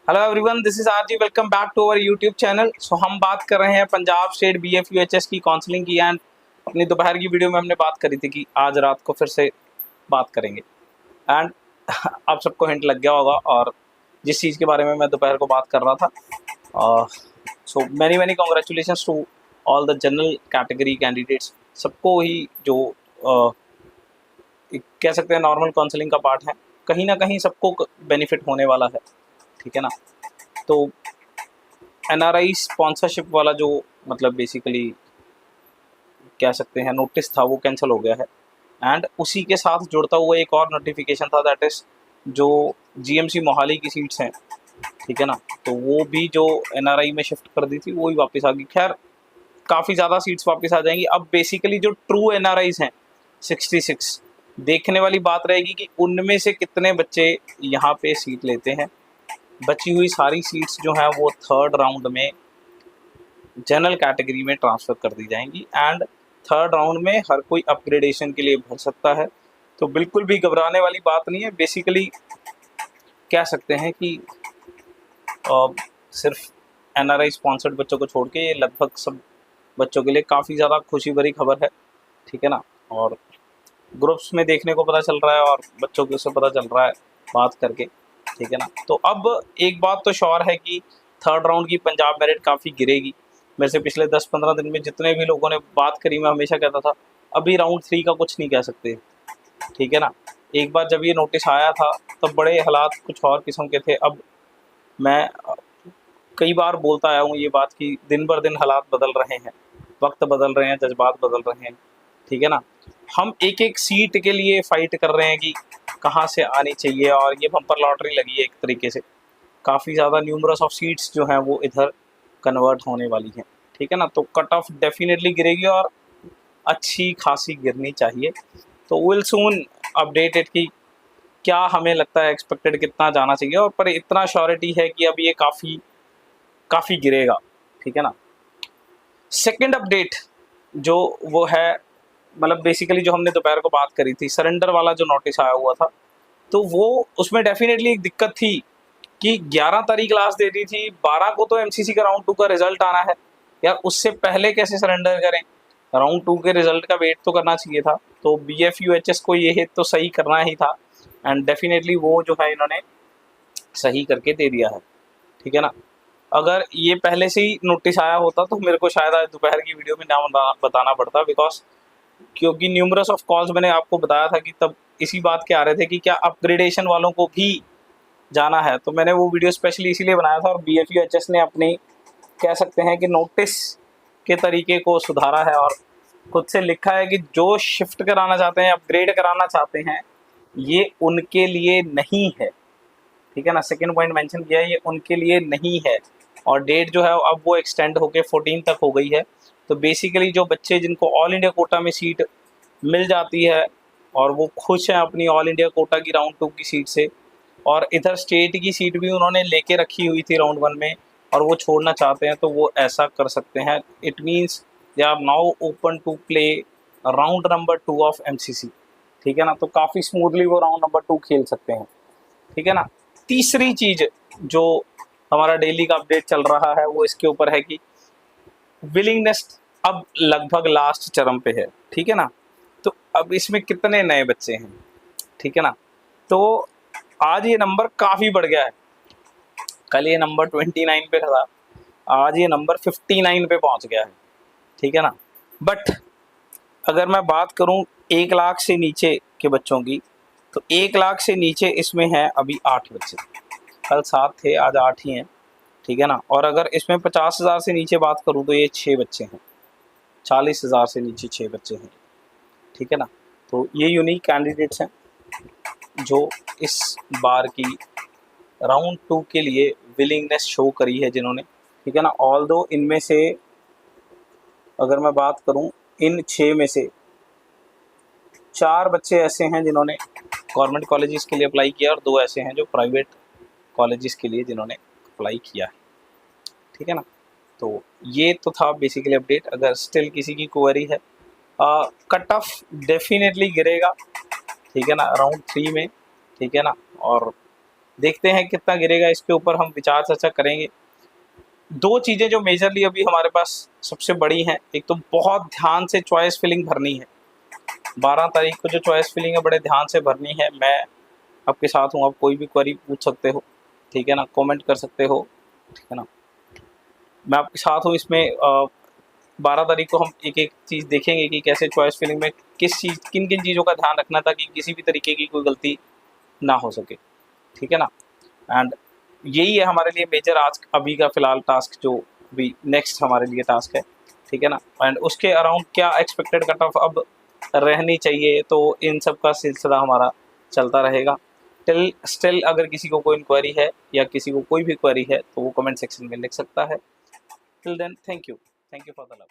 Hello everyone, this is RG. Welcome back to our YouTube channel. So हम बात कर रहे हैं पंजाब स्टेट BFUHS की काउंसलिंग की। एंड अपनी दोपहर की वीडियो में हमने बात करी थी कि आज रात को फिर से बात करेंगे। एंड आप सबको हिंट लग गया होगा और जिस चीज़ के बारे में मैं दोपहर को बात कर रहा था। So many congratulations to all the general category candidates. सबको ही जो कह सकते हैं नॉर्मल काउंसलिंग का पार्ट है, कहीं ना कहीं सबको बेनिफिट होने वाला है। ठीक है ना। तो NRI स्पॉन्सरशिप वाला जो मतलब बेसिकली कह सकते हैं नोटिस था वो कैंसिल हो गया है। एंड उसी के साथ जुड़ता हुआ एक और नोटिफिकेशन था, दैट इज़ जो GMC मोहाली की सीट्स हैं। ठीक है ना। तो वो भी जो NRI में शिफ्ट कर दी थी वो ही वापस आ गई। खैर काफ़ी ज़्यादा सीट्स वापस आ जाएंगी। अब बेसिकली जो ट्रू NRIs हैं 66, देखने वाली बात रहेगी कि उनमें से कितने बच्चे यहाँ पे सीट लेते हैं। बची हुई सारी सीट्स जो हैं वो थर्ड राउंड में जनरल कैटेगरी में ट्रांसफ़र कर दी जाएंगी। एंड थर्ड राउंड में हर कोई अपग्रेडेशन के लिए भर सकता है। तो बिल्कुल भी घबराने वाली बात नहीं है। बेसिकली कह सकते हैं कि सिर्फ NRI स्पॉन्सर्ड बच्चों को छोड़ के ये लगभग सब बच्चों के लिए काफ़ी ज़्यादा खुशी भरी खबर है। ठीक है ना। और ग्रुप्स में देखने को पता चल रहा है और बच्चों को से पता चल रहा है बात करके। ठीक है ना। तो अब एक बात तो श्योर है कि थर्ड राउंड की पंजाब मेरिट काफ़ी गिरेगी। मेरे से पिछले 10-15 दिन में जितने भी लोगों ने बात करी, मैं हमेशा कहता था अभी राउंड 3 का कुछ नहीं कह सकते। ठीक है ना। एक बार जब ये नोटिस आया था तब बड़े हालात कुछ और किस्म के थे। अब मैं कई बार बोलता आया हूँ ये बात कि दिन बर दिन हालात बदल रहे हैं, वक्त बदल रहे हैं, जज्बात बदल रहे हैं। ठीक है ना। हम एक एक सीट के लिए फाइट कर रहे हैं कि कहाँ से आनी चाहिए, और ये बम्पर लॉटरी लगी है एक तरीके से। काफ़ी ज़्यादा न्यूमरस ऑफ सीट्स जो हैं वो इधर कन्वर्ट होने वाली हैं। ठीक है ना। तो कट ऑफ डेफिनेटली गिरेगी और अच्छी खासी गिरनी चाहिए। तो विल सून अपडेटेड कि क्या हमें लगता है एक्सपेक्टेड कितना जाना चाहिए, और पर इतना श्योरिटी है कि अब ये काफ़ी गिरेगा। ठीक है ना। सेकेंड अपडेट जो वो है, मतलब बेसिकली जो हमने दोपहर को बात करी थी, सरेंडर वाला जो नोटिस आया हुआ था, तो वो उसमें डेफिनेटली एक दिक्कत थी कि 11 तारीख लास्ट दे दी थी, 12 को तो MCC का राउंड 2 का रिजल्ट आना है यार। उससे पहले कैसे सरेंडर करें? राउंड 2 के रिजल्ट का वेट तो करना चाहिए था। तो BFUHS को ये तो सही करना ही था। एंड डेफिनेटली वो जो है इन्होंने सही करके दे दिया है। ठीक है ना। अगर ये पहले से ही नोटिस आया होता तो मेरे को शायद आज दोपहर की वीडियो में ना बताना पड़ता, बिकॉज क्योंकि न्यूमरस ऑफ कॉल्स मैंने आपको बताया था कि तब इसी बात के आ रहे थे कि क्या अपग्रेडेशन वालों को भी जाना है। तो मैंने वो वीडियो स्पेशली इसीलिए बनाया था। और BFUHS ने अपनी कह सकते हैं कि नोटिस के तरीके को सुधारा है और खुद से लिखा है कि जो शिफ्ट कराना चाहते हैं, अपग्रेड कराना चाहते हैं, ये उनके लिए नहीं है। ठीक है ना। सेकेंड पॉइंट मेंशन किया है, ये उनके लिए नहीं है। और डेट जो है अब वो एक्सटेंड होके 14 तक हो गई है। तो बेसिकली जो बच्चे जिनको ऑल इंडिया कोटा में सीट मिल जाती है और वो खुश हैं अपनी ऑल इंडिया कोटा की राउंड 2 की सीट से, और इधर स्टेट की सीट भी उन्होंने लेके रखी हुई थी राउंड 1 में, और वो छोड़ना चाहते हैं तो वो ऐसा कर सकते हैं। It means they are now open to play round number 2 of MCC। ठीक है ना। तो काफ़ी स्मूथली वो राउंड नंबर 2 खेल सकते हैं। ठीक है ना। तीसरी चीज़ जो हमारा डेली का अपडेट चल रहा है वो इसके ऊपर है कि विलिंगनेस अब लगभग लास्ट चरम पे है। ठीक है ना। तो अब इसमें कितने नए बच्चे हैं? ठीक है ना। तो आज ये नंबर काफ़ी बढ़ गया है। कल ये नंबर 29 पे था, आज ये नंबर 59 पे पहुंच गया है। ठीक है ना। बट अगर मैं बात करूं 1 लाख से नीचे के बच्चों की, तो 1 लाख से नीचे इसमें है अभी 8 बच्चे। कल 7 थे, आज 8 ही हैं। ठीक है ना। और अगर इसमें 50,000 से नीचे बात करूं तो ये 6 बच्चे हैं। 40,000 से नीचे 6 बच्चे हैं। ठीक है ना। तो ये यूनिक कैंडिडेट्स हैं जो इस बार की राउंड 2 के लिए विलिंगनेस शो करी है जिन्होंने। ठीक है ना। ऑल दो इनमें से अगर मैं बात करूं, इन 6 में से 4 बच्चे ऐसे हैं जिन्होंने गवर्नमेंट कॉलेजेस के लिए अप्लाई किया और 2 ऐसे हैं जो प्राइवेट कॉलेजेस के लिए जिन्होंने अप्लाई किया है। ठीक है ना। तो ये तो था बेसिकली अपडेट। अगर स्टिल किसी की क्वेरी है, कट ऑफ डेफिनेटली गिरेगा। ठीक है ना, राउंड 3 में। ठीक है ना। और देखते हैं कितना गिरेगा, इसके ऊपर हम विचार चर्चा करेंगे। 2 चीज़ें जो मेजरली अभी हमारे पास सबसे बड़ी हैं, एक तो बहुत ध्यान से चॉइस फिलिंग भरनी है। 12 तारीख को जो चॉइस फिलिंग है बड़े ध्यान से भरनी है। मैं आपके साथ हूँ, आप कोई भी क्वेरी पूछ सकते हो, ठीक है ना, कमेंट कर सकते हो, ठीक है ना। मैं आपके साथ हूँ इसमें। 12 तारीख को हम एक-एक चीज़ देखेंगे कि कैसे चॉइस फिलिंग में किन-किन चीज़ों का ध्यान रखना ताकि किसी भी तरीके की कोई गलती ना हो सके, ठीक है ना। एंड यही है हमारे लिए मेजर आज अभी का फ़िलहाल टास्क, जो अभी नेक्स्ट हमारे लिए टास्क है, ठीक है ना। एंड उसके अराउंड क्या एक्सपेक्टेड कट ऑफ अब रहनी चाहिए, तो इन सब का सिलसिला हमारा चलता रहेगा। टिल स्टिल अगर किसी को कोई इंक्वायरी है या किसी को कोई भी क्वेरी है तो वो कमेंट सेक्शन में लिख सकता है। Till then thank you for the love.